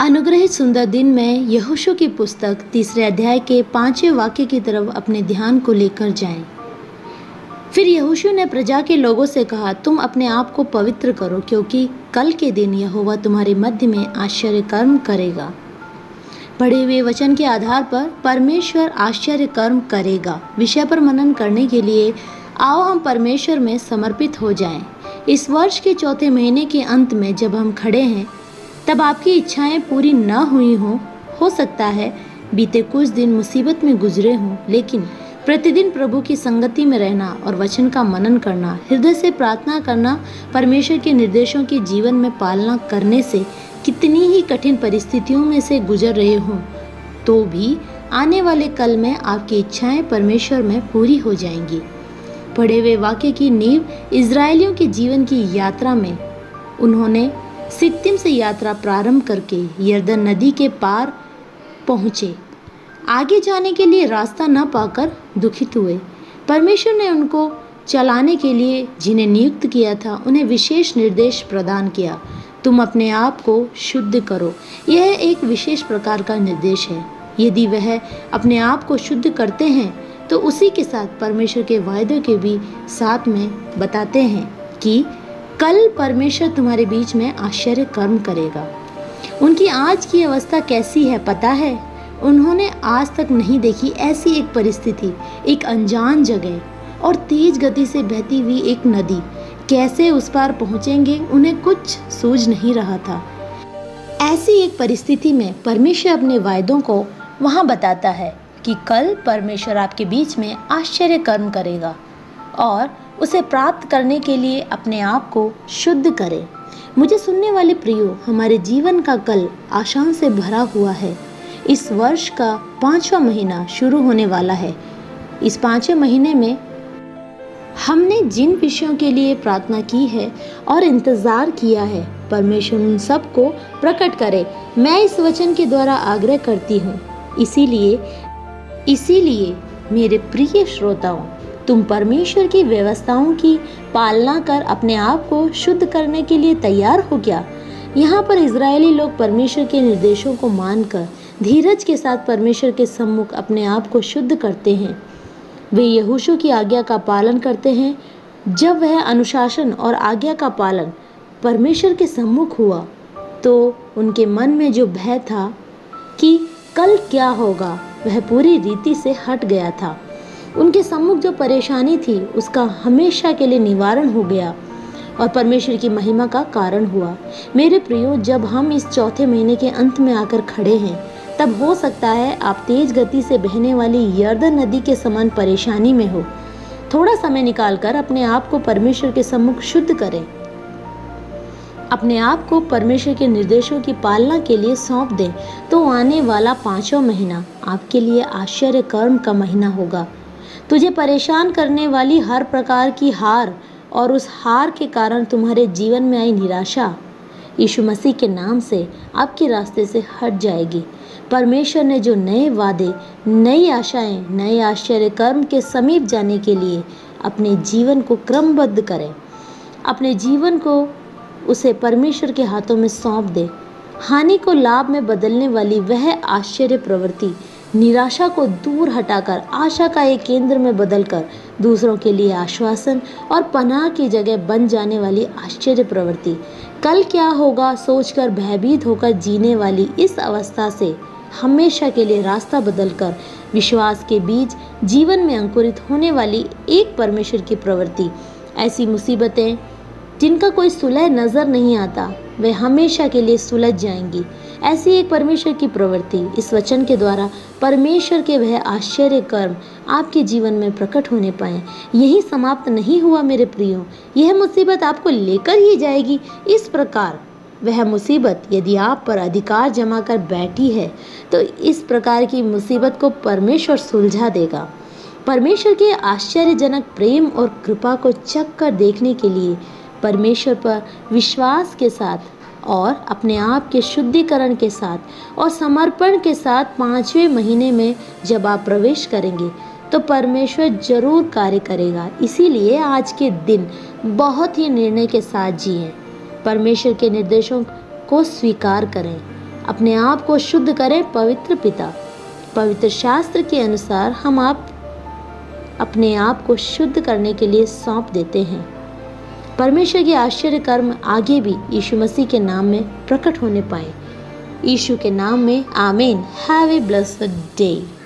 अनुग्रहित सुंदर दिन में यहोशू की पुस्तक 3 अध्याय के 5वें वाक्य की तरफ अपने ध्यान को लेकर जाएं। फिर यहोशू ने प्रजा के लोगों से कहा, तुम अपने आप को पवित्र करो, क्योंकि कल के दिन यहोवा तुम्हारे मध्य में आश्चर्य कर्म करेगा। पढ़े हुए वचन के आधार पर परमेश्वर आश्चर्य कर्म करेगा विषय पर मनन करने के लिए आओ हम परमेश्वर में समर्पित हो जाएं। इस वर्ष के चौथे महीने के अंत में जब हम खड़े हैं, तब आपकी इच्छाएं पूरी न हुई हों। हो सकता है बीते कुछ दिन मुसीबत में गुजरे हों, लेकिन प्रतिदिन प्रभु की संगति में रहना और वचन का मनन करना, हृदय से प्रार्थना करना, परमेश्वर के निर्देशों की जीवन में पालना करने से कितनी ही कठिन परिस्थितियों में से गुजर रहे हों, तो भी आने वाले कल में आपकी इच्छाएं परमेश्वर में पूरी हो जाएंगी। पढ़े हुए वाक्य की नींव इजरायलियों के जीवन की यात्रा में उन्होंने सित्तीम से यात्रा प्रारंभ करके यरदन नदी के पार पहुँचे। आगे जाने के लिए रास्ता न पाकर दुखित हुए। परमेश्वर ने उनको चलाने के लिए जिन्हें नियुक्त किया था, उन्हें विशेष निर्देश प्रदान किया। तुम अपने आप को शुद्ध करो। यह एक विशेष प्रकार का निर्देश है। यदि वह अपने आप को शुद्ध करते हैं तो उसी के साथ परमेश्वर के वायदों के भी साथ में बताते हैं कि कल परमेश्वर तुम्हारे बीच में आश्चर्य कर्म करेगा। उनकी आज की अवस्था कैसी है पता है? उन्होंने आज तक नहीं देखी ऐसी एक परिस्थिति, एक अनजान जगह और तेज गति से बहती हुई एक नदी। कैसे उस पार पहुंचेंगे उन्हें कुछ सूझ नहीं रहा था। ऐसी एक परिस्थिति में परमेश्वर अपने वायदों को वहां बताता है कि कल परमेश्वर आपके बीच में आश्चर्य कर्म करेगा और उसे प्राप्त करने के लिए अपने आप को शुद्ध करें। मुझे सुनने वाले प्रियो, हमारे जीवन का कल आशाओं से भरा हुआ है। इस वर्ष का 5वां महीना शुरू होने वाला है। इस 5वें महीने में हमने जिन विषयों के लिए प्रार्थना की है और इंतजार किया है, परमेश्वर उन सब को प्रकट करे, मैं इस वचन के द्वारा आग्रह करती हूँ। इसीलिए मेरे प्रिय श्रोताओं, तुम परमेश्वर की व्यवस्थाओं की पालना कर अपने आप को शुद्ध करने के लिए तैयार हो क्या? यहाँ पर इजरायली लोग परमेश्वर के निर्देशों को मानकर धीरज के साथ परमेश्वर के सम्मुख अपने आप को शुद्ध करते हैं। वे यहोशू की आज्ञा का पालन करते हैं। जब वह अनुशासन और आज्ञा का पालन परमेश्वर के सम्मुख हुआ, तो उनके मन में जो भय था कि कल क्या होगा, वह पूरी रीति से हट गया था। उनके सम्मुख जो परेशानी थी, उसका हमेशा के लिए निवारण हो गया और परमेश्वर की महिमा का कारण हुआ। मेरे प्रियो, जब हम इस चौथे महीने के अंत में आकर खड़े हैं, तब हो सकता है आप तेज गति से बहने वाली यरदन नदी के समान परेशानी में हो। थोड़ा समय निकालकर अपने आप को परमेश्वर के सम्मुख शुद्ध करें। अपने आप को परमेश्वर के निर्देशों की पालना के लिए सौंप दें, तो आने वाला 5वां महीना आपके लिए आश्चर्य कर्म का महीना होगा। तुझे परेशान करने वाली हर प्रकार की हार और उस हार के कारण तुम्हारे जीवन में आई निराशा यीशु मसीह के नाम से आपके रास्ते से हट जाएगी। परमेश्वर ने जो नए वादे, नई आशाएं, नए आश्चर्य कर्म के समीप जाने के लिए अपने जीवन को क्रमबद्ध करें। अपने जीवन को उसे परमेश्वर के हाथों में सौंप दे। हानि को लाभ में बदलने वाली वह आश्चर्य प्रवृत्ति, निराशा को दूर हटाकर आशा का एक केंद्र में बदलकर दूसरों के लिए आश्वासन और पनाह की जगह बन जाने वाली आश्चर्य प्रवृत्ति, कल क्या होगा सोचकर भयभीत होकर जीने वाली इस अवस्था से हमेशा के लिए रास्ता बदलकर विश्वास के बीज जीवन में अंकुरित होने वाली एक परमेश्वर की प्रवृत्ति। ऐसी मुसीबतें जिनका कोई सुलह नजर नहीं आता, वे हमेशा के लिए सुलझ जाएंगी। ऐसी एक परमेश्वर की प्रवृत्ति इस वचन के द्वारा परमेश्वर के वह आश्चर्य कर्म आपके जीवन में प्रकट होने पाए। यही समाप्त नहीं हुआ मेरे प्रियो, यह मुसीबत आपको लेकर ही जाएगी। इस प्रकार वह मुसीबत यदि आप पर अधिकार जमा कर बैठी है, तो इस प्रकार की मुसीबत को परमेश्वर सुलझा देगा। परमेश्वर के आश्चर्यजनक प्रेम और कृपा को चख कर देखने के लिए परमेश्वर पर विश्वास के साथ और अपने आप के शुद्धिकरण के साथ और समर्पण के साथ 5वें महीने में जब आप प्रवेश करेंगे, तो परमेश्वर जरूर कार्य करेगा। इसीलिए आज के दिन बहुत ही निर्णय के साथ जिएं। परमेश्वर के निर्देशों को स्वीकार करें। अपने आप को शुद्ध करें पवित्र पिता। पवित्र शास्त्र के अनुसार हम आप अपने आप को शुद्ध करने के लिए सौंप देते हैं। परमेश्वर के आश्चर्य कर्म आगे भी यीशु मसीह के नाम में प्रकट होने पाए। यीशु के नाम में आमीन। Have a blessed day.